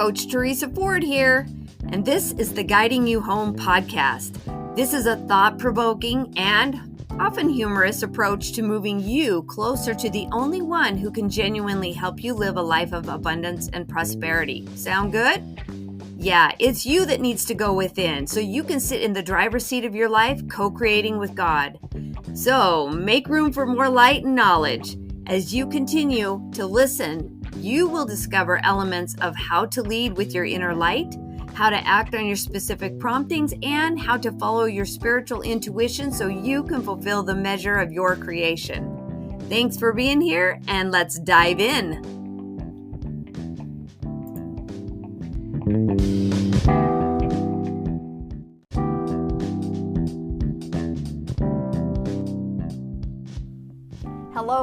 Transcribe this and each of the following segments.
Coach Teresa Ford here, and this is the Guiding You Home podcast. This is a thought-provoking and often humorous approach to moving you closer to the only one who can genuinely help you live a life of abundance and prosperity. Sound good? Yeah, it's you that needs to go within so you can sit in the driver's seat of your life, co-creating with God. So make room for more light and knowledge. As you continue to listen, you will discover elements of how to lead with your inner light, how to act on your specific promptings, and how to follow your spiritual intuition so you can fulfill the measure of your creation. Thanks for being here, and let's dive in.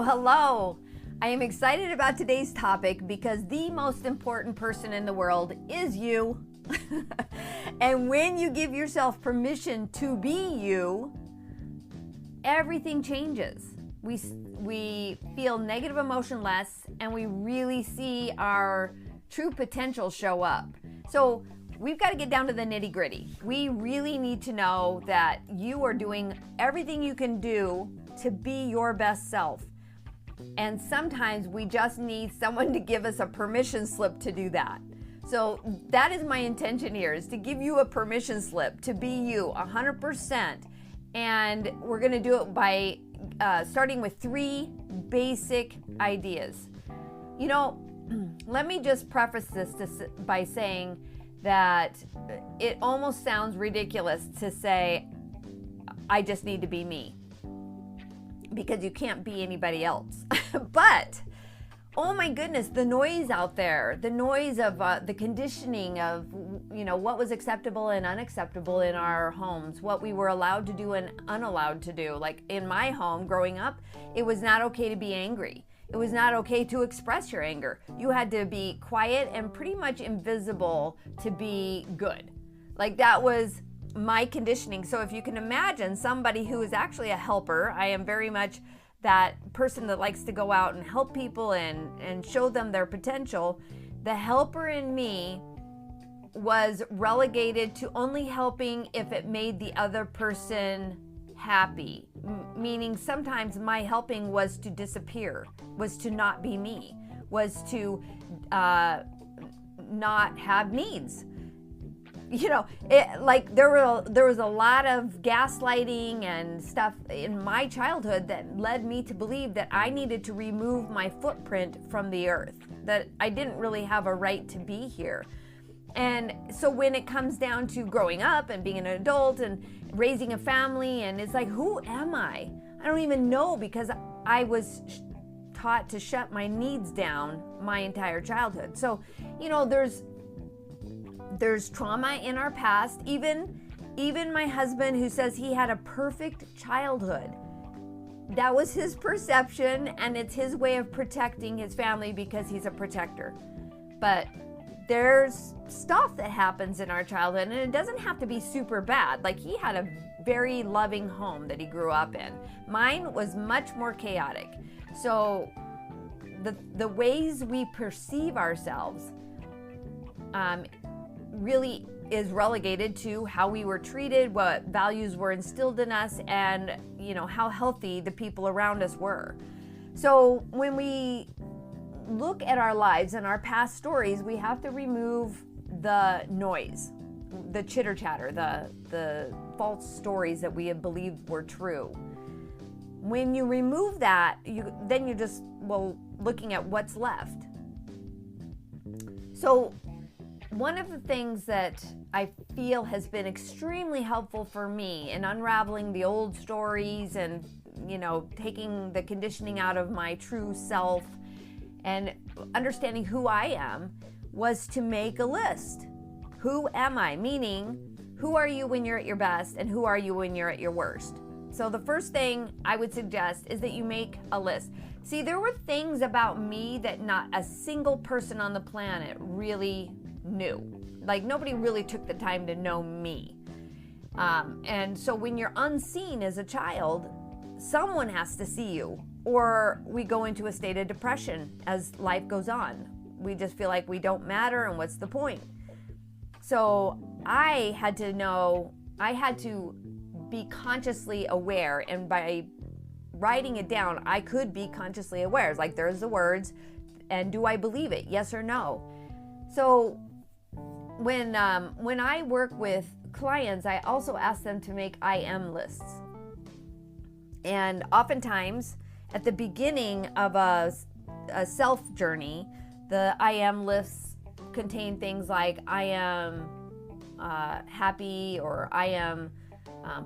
Hello. I am excited about today's topic because the most important person in the world is you. And when you give yourself permission to be you, everything changes. We feel negative emotion less, and we really see our true potential show up. So we've got to get down to the nitty-gritty. We really need to know that you are doing everything you can do to be your best self. And sometimes we just need someone to give us a permission slip to do that. So that is my intention here, is to give you a permission slip to be you 100%. And we're going to do it by starting with 3 basic ideas. You know, let me just preface this by saying that it almost sounds ridiculous to say, I just need to be me, because you can't be anybody else. But, oh my goodness, the noise out there, the noise of the conditioning of, what was acceptable and unacceptable in our homes, what we were allowed to do and unallowed to do. Like in my home growing up, it was not okay to be angry. It was not okay to express your anger. You had to be quiet and pretty much invisible to be good. Like that was my conditioning. So if you can imagine somebody who is actually a helper, I am very much that person that likes to go out and help people and show them their potential. The helper in me was relegated to only helping if it made the other person happy, meaning sometimes my helping was to disappear, was to not be me, was to not have needs. There was a lot of gaslighting and stuff in my childhood that led me to believe that I needed to remove my footprint from the earth, that I didn't really have a right to be here. And so when it comes down to growing up and being an adult and raising a family, and it's like, who am I? I don't even know, because I was taught to shut my needs down my entire childhood. So, there's trauma in our past. Even my husband, who says he had a perfect childhood, that was his perception, and it's his way of protecting his family because he's a protector. But there's stuff that happens in our childhood, and it doesn't have to be super bad. Like, he had a very loving home that he grew up in. Mine was much more chaotic. So the ways we perceive ourselves really is relegated to how we were treated, what values were instilled in us, and how healthy the people around us were. So when we look at our lives and our past stories, we have to remove the noise, the chitter chatter, the false stories that we had believed were true. When you remove that, then you're just looking at what's left. So one of the things that I feel has been extremely helpful for me in unraveling the old stories and, taking the conditioning out of my true self and understanding who I am, was to make a list. Who am I? Meaning, who are you when you're at your best, and who are you when you're at your worst? So the first thing I would suggest is that you make a list. See, there were things about me that not a single person on the planet really knew. Like, nobody really took the time to know me. And so when you're unseen as a child, someone has to see you, or we go into a state of depression as life goes on. we just feel like we don't matter, and what's the point? So I had to be consciously aware, and by writing it down, I could be consciously aware. It's like, there's the words, and do I believe it? Yes or no? So when I work with clients, I also ask them to make I am lists. And oftentimes, at the beginning of a self journey, the I am lists contain things like, I am happy, or I am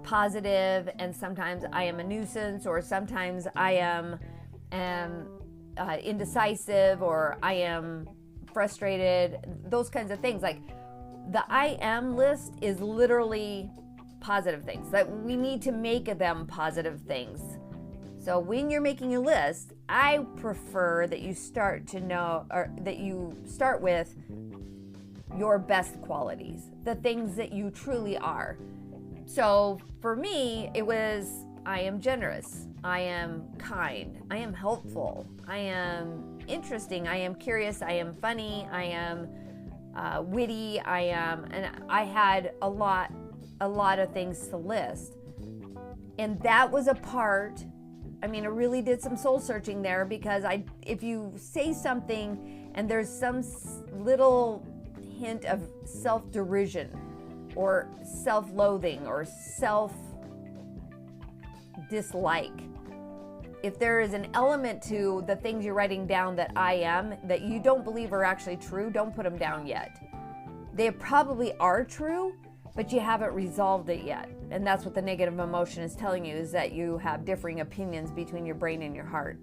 positive, and sometimes I am a nuisance, or sometimes I am indecisive, or I am frustrated, those kinds of things. Like, the I am list is literally positive things, that we need to make them positive things. So when you're making a list, I prefer that you start with your best qualities, the things that you truly are. So for me, it was, I am generous, I am kind, I am helpful, I am interesting, I am curious, I am funny, I am witty, and I had a lot of things to list. And that was a part, I really did some soul searching there, because if you say something and there's some little hint of self-derision or self-loathing or self-dislike, if there is an element to the things you're writing down that I am, that you don't believe are actually true, don't put them down yet. They probably are true, but you haven't resolved it yet. And that's what the negative emotion is telling you, is that you have differing opinions between your brain and your heart.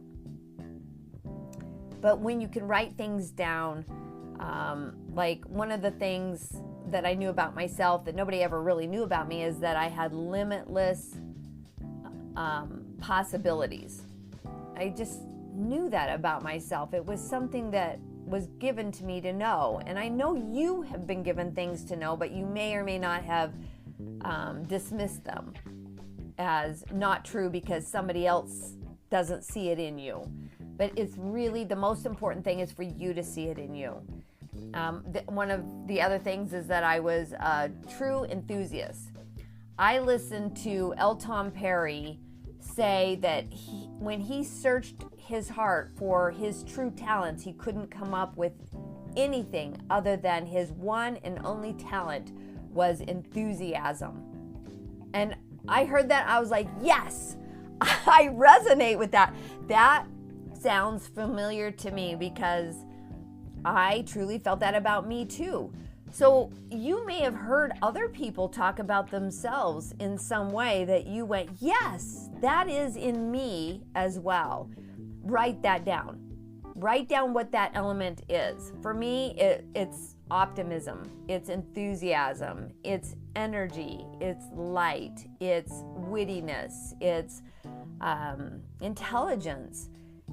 But when you can write things down, like one of the things that I knew about myself that nobody ever really knew about me is that I had limitless possibilities. I just knew that about myself. It was something that was given to me to know. And I know you have been given things to know, but you may or may not have dismissed them as not true because somebody else doesn't see it in you. But it's really, the most important thing is for you to see it in you. One of the other things is that I was a true enthusiast. I listened to Tom Perry say that when he searched his heart for his true talents, he couldn't come up with anything other than his one and only talent was enthusiasm. And I heard that, I was like, yes, I resonate with that. That sounds familiar to me because I truly felt that about me too. So you may have heard other people talk about themselves in some way that you went, yes, that is in me as well. Write that down. Write down what that element is. For me, it's optimism, it's enthusiasm, it's energy, it's light, it's wittiness, it's intelligence.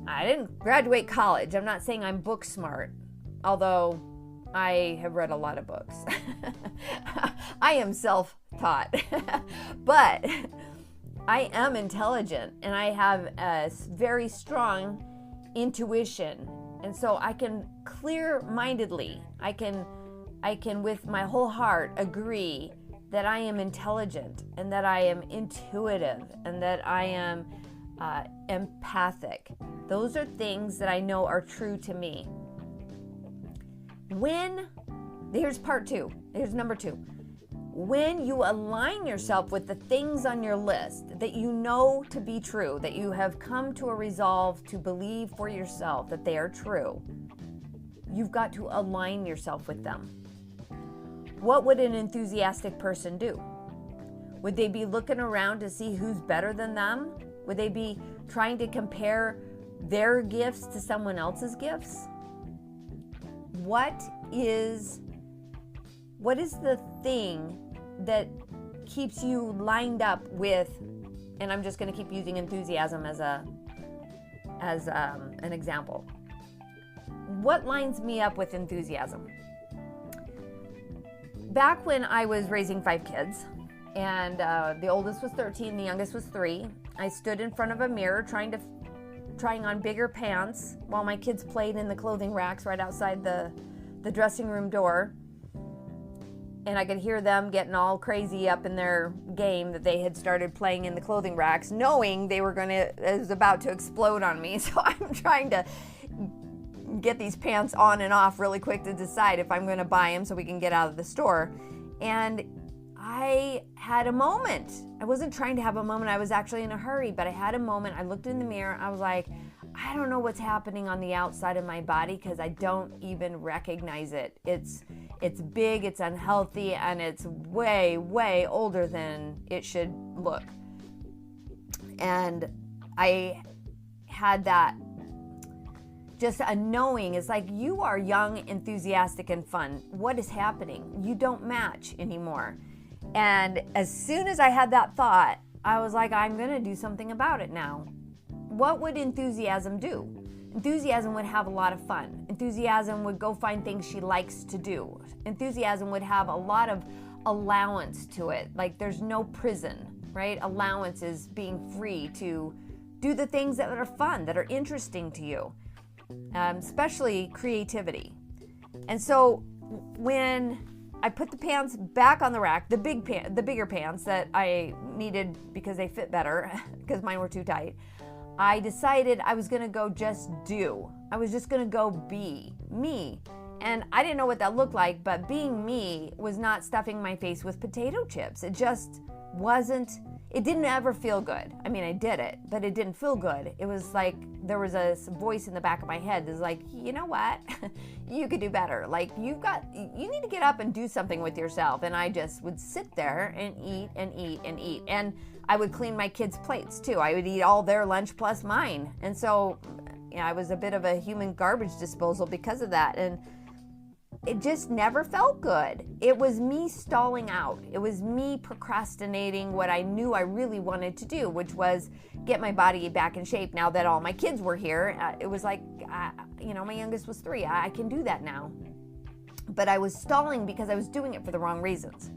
I didn't graduate college. I'm not saying I'm book smart, although I have read a lot of books. I am self-taught, but I am intelligent and I have a very strong intuition. And so I can clear-mindedly, I can with my whole heart agree that I am intelligent and that I am intuitive and that I am empathic. Those are things that I know are true to me. Here's part two, here's number two. When you align yourself with the things on your list that you know to be true, that you have come to a resolve to believe for yourself that they are true, you've got to align yourself with them. What would an enthusiastic person do? Would they be looking around to see who's better than them? Would they be trying to compare their gifts to someone else's gifts? What is the thing that keeps you lined up with, and I'm just going to keep using enthusiasm as an example. What lines me up with enthusiasm? Back when I was raising 5 kids, and the oldest was 13, the youngest was 3, I stood in front of a mirror trying to trying on bigger pants while my kids played in the clothing racks right outside the dressing room door. And I could hear them getting all crazy up in their game that they had started playing in the clothing racks, knowing it was about to explode on me. So I'm trying to get these pants on and off really quick to decide if I'm going to buy them so we can get out of the store. And I had a moment. I wasn't trying to have a moment. I was actually in a hurry, but I had a moment. I looked in the mirror. I was like, I don't know what's happening on the outside of my body because I don't even recognize it. It's big, it's unhealthy, and it's way, way older than it should look. And I had that just a knowing. It's like, you are young, enthusiastic, and fun. What is happening? You don't match anymore. And as soon as I had that thought, I was like, I'm going to do something about it now. What would enthusiasm do? Enthusiasm would have a lot of fun. Enthusiasm would go find things she likes to do. Enthusiasm would have a lot of allowance to it. Like, there's no prison, right? Allowance is being free to do the things that are fun, that are interesting to you, especially creativity. And so when I put the pants back on the rack, the bigger pants that I needed because they fit better, because mine were too tight, I decided I was going to go just do. I was just going to go be me. And I didn't know what that looked like, but being me was not stuffing my face with potato chips. It just wasn't, it didn't ever feel good. I mean, I did it, but it didn't feel good. It was like there was a voice in the back of my head that's like, you know what? You could do better. Like, you need to get up and do something with yourself. And I just would sit there and eat and eat and eat. And I would clean my kids' plates too. I would eat all their lunch plus mine. And so, I was a bit of a human garbage disposal because of that. And it just never felt good. It was me stalling out. It was me procrastinating what I knew I really wanted to do, which was get my body back in shape. Now that all my kids were here, it was like, my youngest was 3. I can do that now. But I was stalling because I was doing it for the wrong reasons.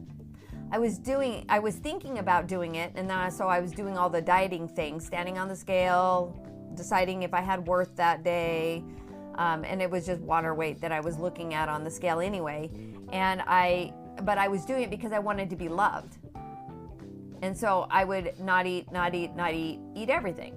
I was thinking about doing it, and then so I was doing all the dieting things, standing on the scale, deciding if I had worth that day, and it was just water weight that I was looking at on the scale anyway. But I was doing it because I wanted to be loved. And so I would not eat everything.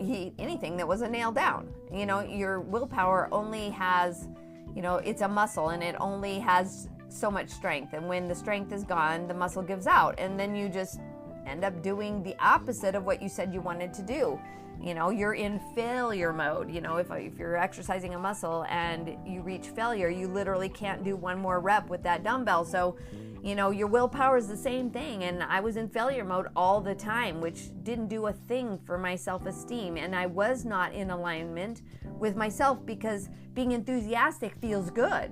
Eat anything that wasn't nailed down. Your willpower only has, it's a muscle, and it only has so much strength. And when the strength is gone, the muscle gives out. And then you just end up doing the opposite of what you said you wanted to do. You're in failure mode. If you're exercising a muscle and you reach failure, you literally can't do one more rep with that dumbbell. So, your willpower is the same thing. And I was in failure mode all the time, which didn't do a thing for my self-esteem. And I was not in alignment with myself because being enthusiastic feels good.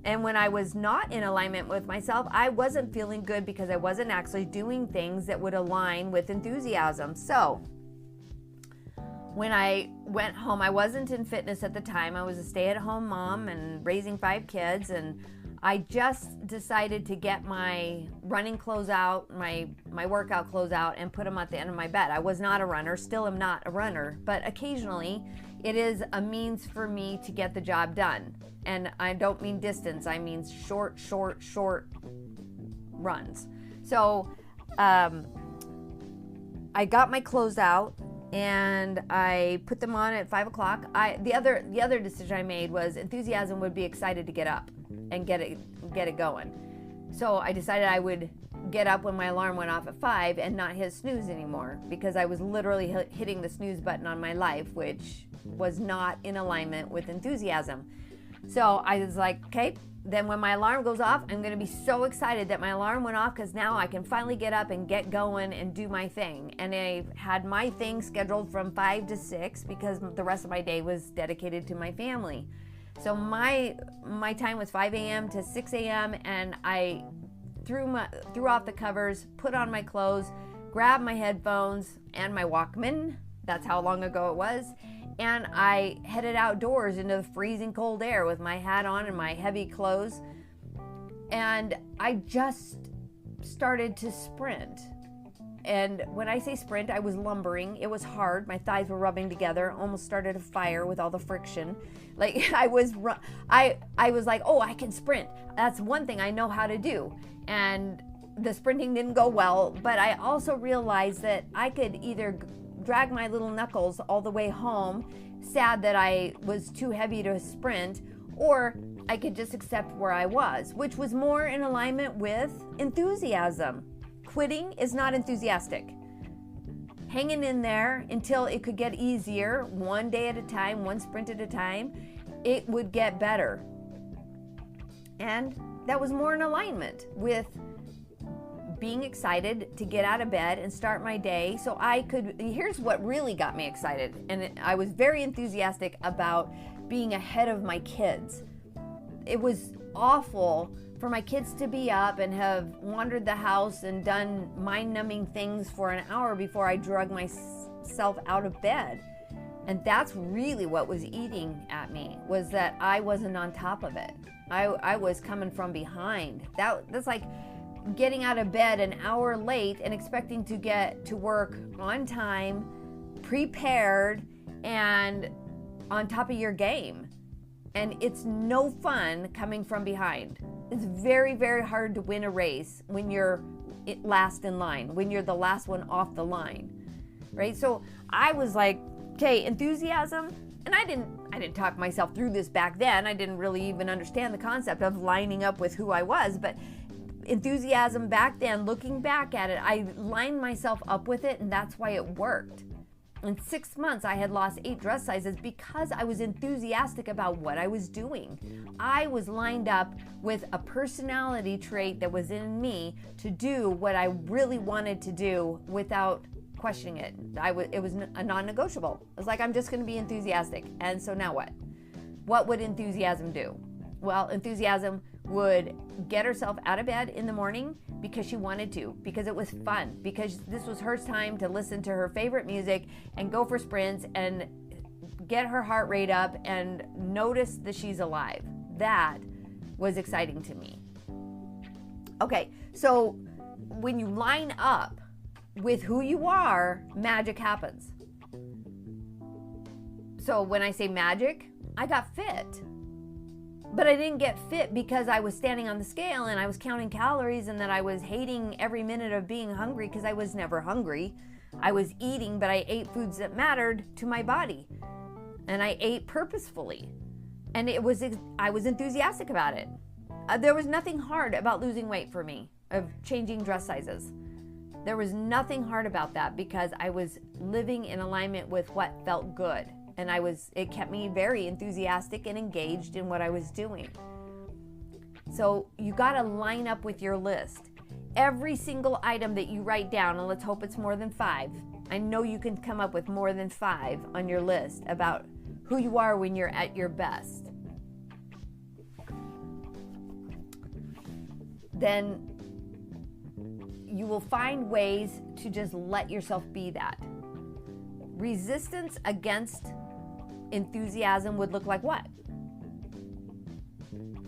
And when I was not in alignment with myself, I wasn't feeling good because I wasn't actually doing things that would align with enthusiasm. So when I went home, I wasn't in fitness at the time. I was a stay-at-home mom and raising 5 kids, and I just decided to get my running clothes out, my workout clothes out, and put them at the end of my bed. I was not a runner, still am not a runner, but occasionally it is a means for me to get the job done. And I don't mean distance, I mean short runs. So I got my clothes out and I put them on at 5 o'clock. The other decision I made was enthusiasm would be excited to get up and get it going. So I decided I would get up when my alarm went off at 5 and not hit snooze anymore, because I was literally hitting the snooze button on my life, which was not in alignment with enthusiasm. So I was like, okay, then when my alarm goes off, I'm going to be so excited that my alarm went off, because now I can finally get up and get going and do my thing. And I had my thing scheduled from 5 to 6 because the rest of my day was dedicated to my family. So my time was 5 a.m. to 6 a.m. and I threw off the covers, put on my clothes, grabbed my headphones and my Walkman. That's how long ago it was. And I headed outdoors into the freezing cold air with my hat on and my heavy clothes. And I just started to sprint. And when I say sprint, I was lumbering. It was hard. My thighs were rubbing together, almost started a fire with all the friction. Like I was like, oh, I can sprint. That's one thing I know how to do. And the sprinting didn't go well, but I also realized that I could either drag my little knuckles all the way home, sad that I was too heavy to sprint, or I could just accept where I was, which was more in alignment with enthusiasm. Quitting is not enthusiastic. Hanging in there until it could get easier, one day at a time, one sprint at a time, it would get better. And that was more in alignment with being excited to get out of bed and start my day so I could, here's what really got me excited. And I was very enthusiastic about being ahead of my kids. It was awful for my kids to be up and have wandered the house and done mind-numbing things for an hour before I drug myself out of bed. And that's really what was eating at me, was that I wasn't on top of it. I was coming from behind. That's like getting out of bed an hour late and expecting to get to work on time, prepared, and on top of your game. And it's no fun coming from behind. It's very, very hard to win a race when you're last in line, when you're the last one off the line, right? So I was like, okay, enthusiasm. And I didn't talk myself through this back then. I didn't really even understand the concept of lining up with who I was, but enthusiasm back then, looking back at it, I lined myself up with it, and that's why it worked. In 6 months, I had lost 8 dress sizes because I was enthusiastic about what I was doing. I was lined up with a personality trait that was in me to do what I really wanted to do without questioning it. It was a non-negotiable. It was like, I'm just going to be enthusiastic. And so now what? What would enthusiasm do? Well, enthusiasm would get herself out of bed in the morning because she wanted to, because it was fun, because this was her time to listen to her favorite music and go for sprints and get her heart rate up and notice that she's alive. That was exciting to me. Okay, so when you line up with who you are, magic happens. So when I say magic, I got fit. But I didn't get fit because I was standing on the scale and I was counting calories and that I was hating every minute of being hungry, because I was never hungry. I was eating, but I ate foods that mattered to my body. And I ate purposefully. And I was enthusiastic about it. There was nothing hard about losing weight for me, of changing dress sizes. There was nothing hard about that because I was living in alignment with what felt good. And it kept me very enthusiastic and engaged in what I was doing. So you got to line up with your list. Every single item that you write down, and let's hope it's more than 5. I know you can come up with more than 5 on your list about who you are when you're at your best. Then you will find ways to just let yourself be that. Resistance against enthusiasm would look like what?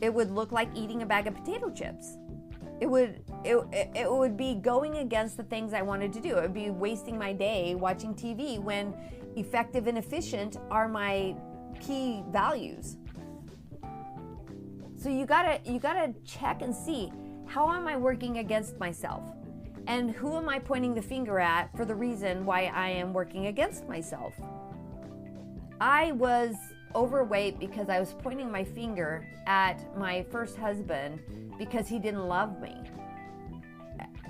It would look like eating a bag of potato chips. It would be going against the things I wanted to do. It would be wasting my day watching TV when effective and efficient are my key values. So you gotta check and see, how am I working against myself? And who am I pointing the finger at for the reason why I am working against myself? I was overweight because I was pointing my finger at my first husband because he didn't love me.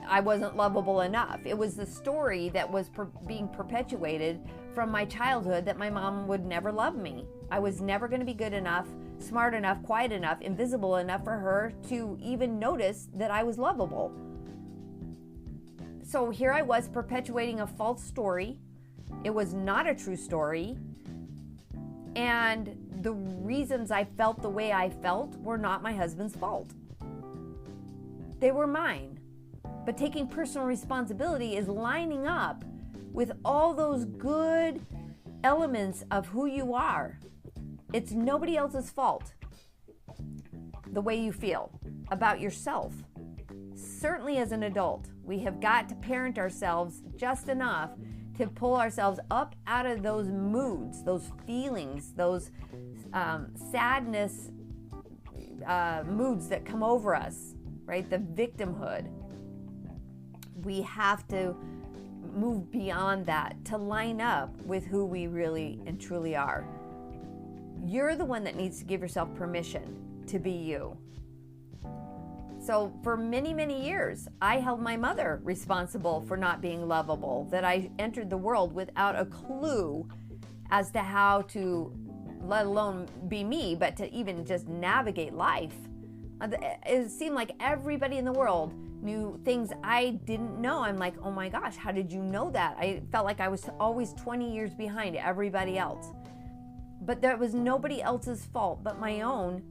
I wasn't lovable enough. It was the story that was being perpetuated from my childhood that my mom would never love me. I was never going to be good enough, smart enough, quiet enough, invisible enough for her to even notice that I was lovable. So here I was perpetuating a false story. It was not a true story. And the reasons I felt the way I felt were not my husband's fault. They were mine. But taking personal responsibility is lining up with all those good elements of who you are. It's nobody else's fault, the way you feel about yourself, certainly as an adult. We have got to parent ourselves just enough to pull ourselves up out of those moods, those feelings, those sadness moods that come over us, right? The victimhood. We have to move beyond that to line up with who we really and truly are. You're the one that needs to give yourself permission to be you. So for many, many years, I held my mother responsible for not being lovable, that I entered the world without a clue as to how to, let alone be me, but to even just navigate life. It seemed like everybody in the world knew things I didn't know. I'm like, oh my gosh, how did you know that? I felt like I was always 20 years behind everybody else. But that was nobody else's fault but my own.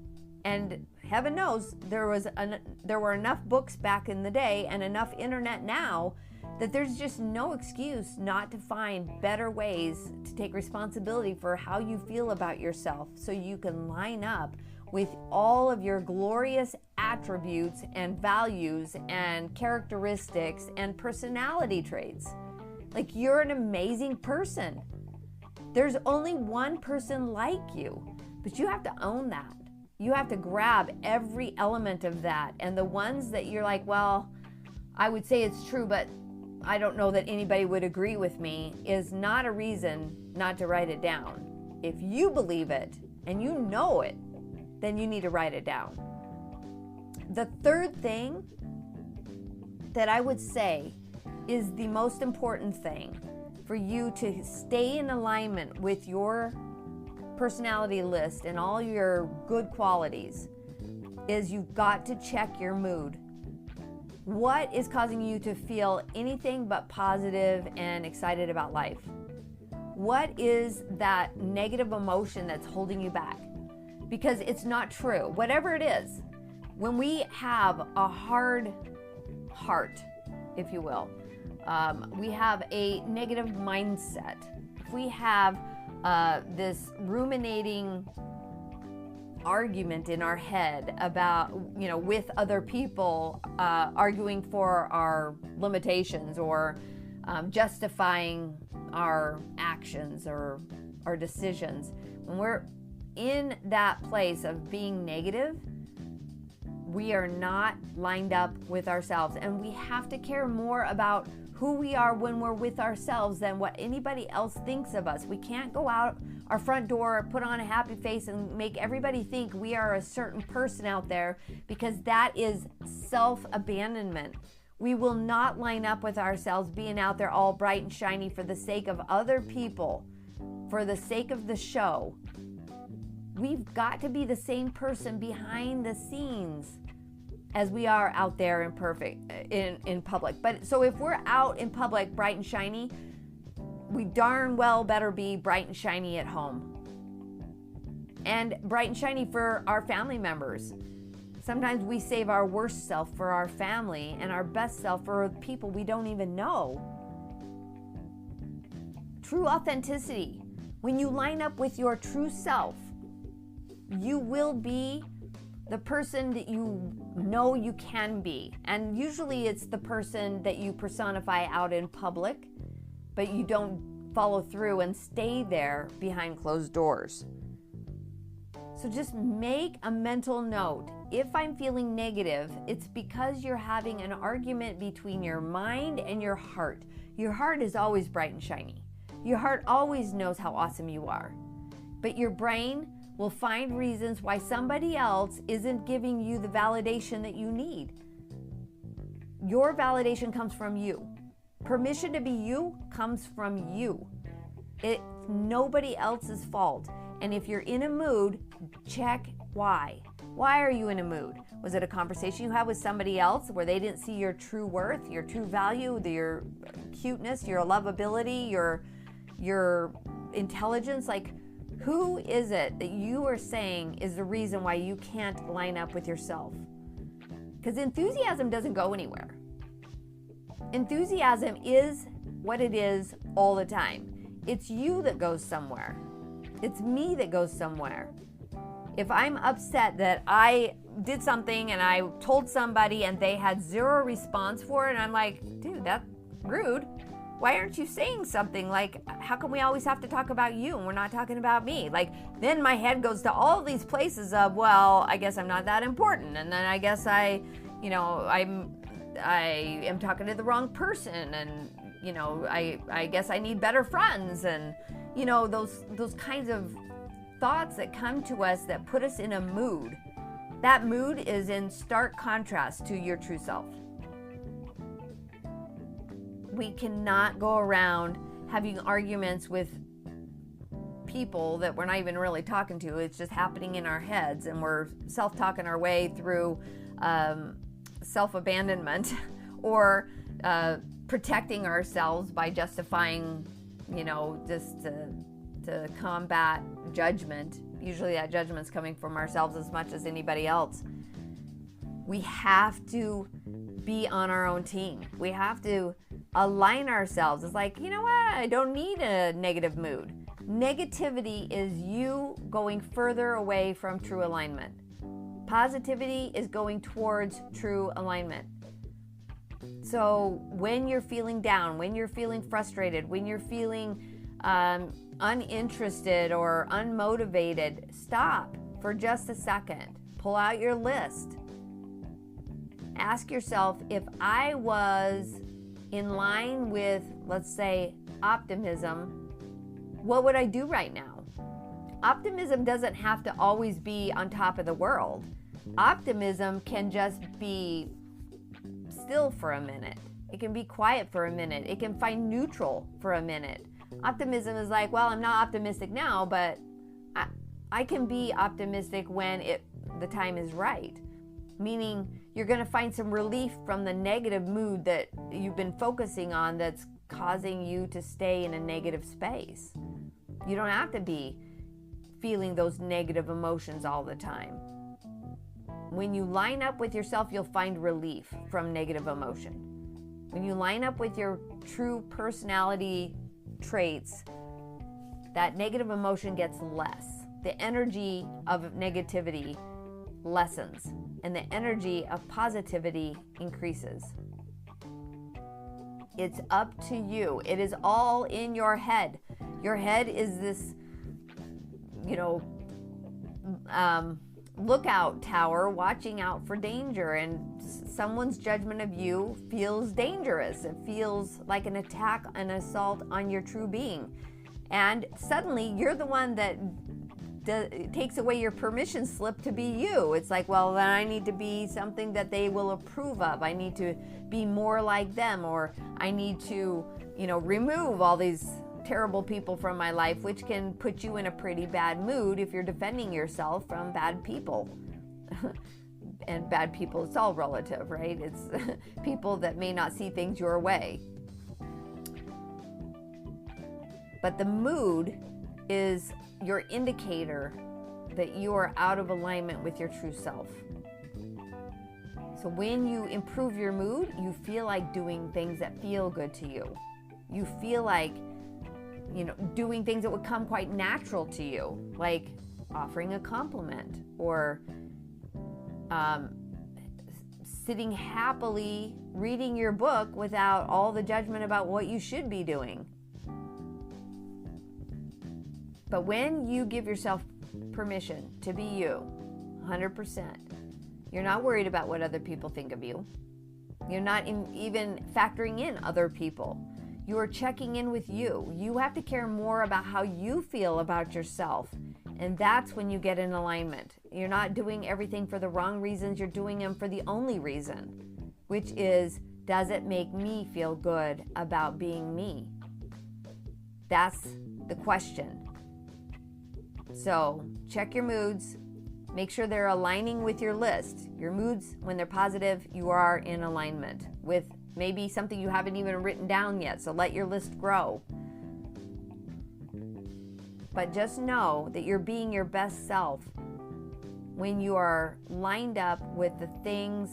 And heaven knows there were enough books back in the day and enough internet now that there's just no excuse not to find better ways to take responsibility for how you feel about yourself, so you can line up with all of your glorious attributes and values and characteristics and personality traits. Like, you're an amazing person. There's only one person like you, but you have to own that. You have to grab every element of that, and the ones that you're like, well, I would say it's true, but I don't know that anybody would agree with me, is not a reason not to write it down. If you believe it and you know it, then you need to write it down. The third thing that I would say is the most important thing for you to stay in alignment with your personality list and all your good qualities is you've got to check your mood. What is causing you to feel anything but positive and excited about life? What is that negative emotion that's holding you back? Because it's not true. Whatever it is, when we have a hard heart, if you will, we have a negative mindset. If we have this ruminating argument in our head about, with other people, arguing for our limitations or justifying our actions or our decisions, when we're in that place of being negative, we are not lined up with ourselves. And we have to care more about who we are when we're with ourselves than what anybody else thinks of us. We can't go out our front door, put on a happy face, and make everybody think we are a certain person out there, because that is self-abandonment. We will not line up with ourselves being out there all bright and shiny for the sake of other people, for the sake of the show. We've got to be the same person behind the scenes as we are out there in public. But so if we're out in public bright and shiny, we darn well better be bright and shiny at home. And bright and shiny for our family members. Sometimes we save our worst self for our family and our best self for people we don't even know. True authenticity. When you line up with your true self, you will be the person that you know you can be. And usually it's the person that you personify out in public, but you don't follow through and stay there behind closed doors. So just make a mental note. If I'm feeling negative, it's because you're having an argument between your mind and your heart. Your heart is always bright and shiny. Your heart always knows how awesome you are. But your brain will find reasons why somebody else isn't giving you the validation that you need. Your validation comes from you. Permission to be you comes from you. It's nobody else's fault. And if you're in a mood, check why. Why are you in a mood? Was it a conversation you had with somebody else where they didn't see your true worth, your true value, your cuteness, your lovability, your intelligence? Like, who is it that you are saying is the reason why you can't line up with yourself? Because enthusiasm doesn't go anywhere. Enthusiasm is what it is all the time. It's you that goes somewhere. It's me that goes somewhere. if I'm upset that I did something and I told somebody and they had zero response for it, and I'm like, dude, that's rude. Why aren't you saying something? Like, how come we always have to talk about you and we're not talking about me? Like, then my head goes to all these places of, well, I guess I'm not that important. And then I guess I am talking to the wrong person. And, I guess I need better friends. And, those kinds of thoughts that come to us that put us in a mood. That mood is in stark contrast to your true self. We cannot go around having arguments with people that we're not even really talking to. It's just happening in our heads, and we're self-talking our way through self-abandonment or protecting ourselves by justifying, just to combat judgment. Usually that judgment's coming from ourselves as much as anybody else. We have to be on our own team. We have to align ourselves. It's like, you know what? I don't need a negative mood. Negativity is you going further away from true alignment. Positivity is going towards true alignment. So when you're feeling down, when you're feeling frustrated, when you're feeling uninterested or unmotivated, stop for just a second. Pull out your list. Ask yourself, if I was in line with, let's say, optimism, what would I do right now? Optimism doesn't have to always be on top of the world. Optimism can just be still for a minute. It can be quiet for a minute. It can find neutral for a minute. Optimism is like, well, I'm not optimistic now, but I can be optimistic when the time is right. Meaning you're going to find some relief from the negative mood that you've been focusing on that's causing you to stay in a negative space. You don't have to be feeling those negative emotions all the time. When you line up with yourself, you'll find relief from negative emotion. When you line up with your true personality traits, that negative emotion gets less. The energy of negativity lessens, and the energy of positivity increases. It's up to you. It is all in your head. Your head is this, lookout tower watching out for danger, and someone's judgment of you feels dangerous. It feels like an attack, an assault on your true being. And suddenly you're the one that takes away your permission slip to be you. It's like, well, then I need to be something that they will approve of. I need to be more like them, or I need to, remove all these terrible people from my life, which can put you in a pretty bad mood if you're defending yourself from bad people. And bad people, it's all relative, right? It's people that may not see things your way. But the mood is your indicator that you are out of alignment with your true self. So when you improve your mood, you feel like doing things that feel good to you. You feel like, doing things that would come quite natural to you, like offering a compliment or sitting happily reading your book without all the judgment about what you should be doing. But when you give yourself permission to be you, 100%, you're not worried about what other people think of you. You're not even factoring in other people. You are checking in with you. You have to care more about how you feel about yourself. And that's when you get in alignment. You're not doing everything for the wrong reasons. You're doing them for the only reason, which is, does it make me feel good about being me? That's the question. So check your moods. Make sure they're aligning with your list. Your moods, when they're positive, you are in alignment with maybe something you haven't even written down yet. So let your list grow. But just know that you're being your best self when you are lined up with the things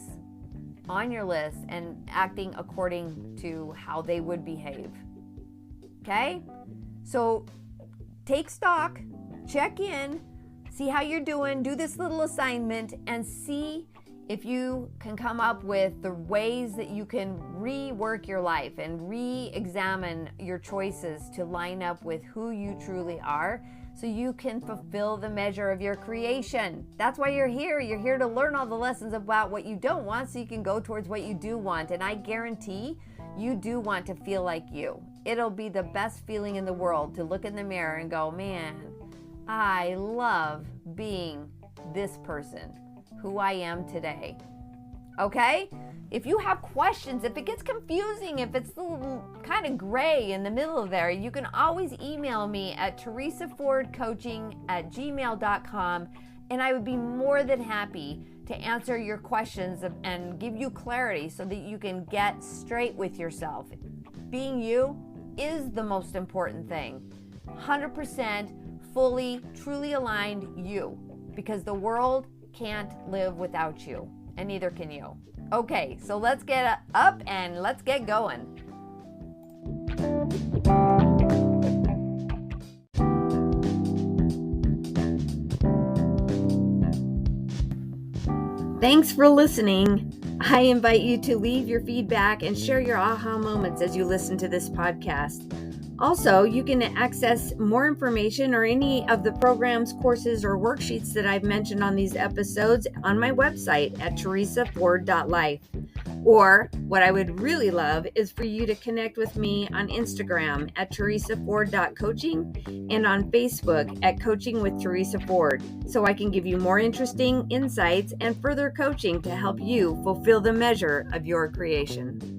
on your list and acting according to how they would behave. Okay? So take stock, check in, See how you're doing. Do this little assignment and see if you can come up with the ways that you can rework your life and re-examine your choices to line up with who you truly are, so you can fulfill the measure of your creation. That's why you're here. You're here to learn all the lessons about what you don't want so you can go towards what you do want. And I guarantee you do want to feel like you. It'll be the best feeling in the world to look in the mirror and go, man, I love being this person, who I am today. Okay? If you have questions, if it gets confusing, if it's a little kind of gray in the middle of there, you can always email me at 𝐃𝐨𝐰𝐧𝐥𝐶𝐝@gmail.com, and I would be more than happy to answer your questions and give you clarity so that you can get straight with yourself. Being you is the most important thing. 100% fully, truly aligned you, because the world can't live without you, and neither can you. Okay, so let's get up and let's get going. Thanks for listening. I invite you to leave your feedback and share your aha moments as you listen to this podcast. Also, you can access more information or any of the programs, courses, or worksheets that I've mentioned on these episodes on my website at teresaford.life. Or what I would really love is for you to connect with me on Instagram at teresaford.coaching and on Facebook at Coaching with Teresa Ford, so I can give you more interesting insights and further coaching to help you fulfill the measure of your creation.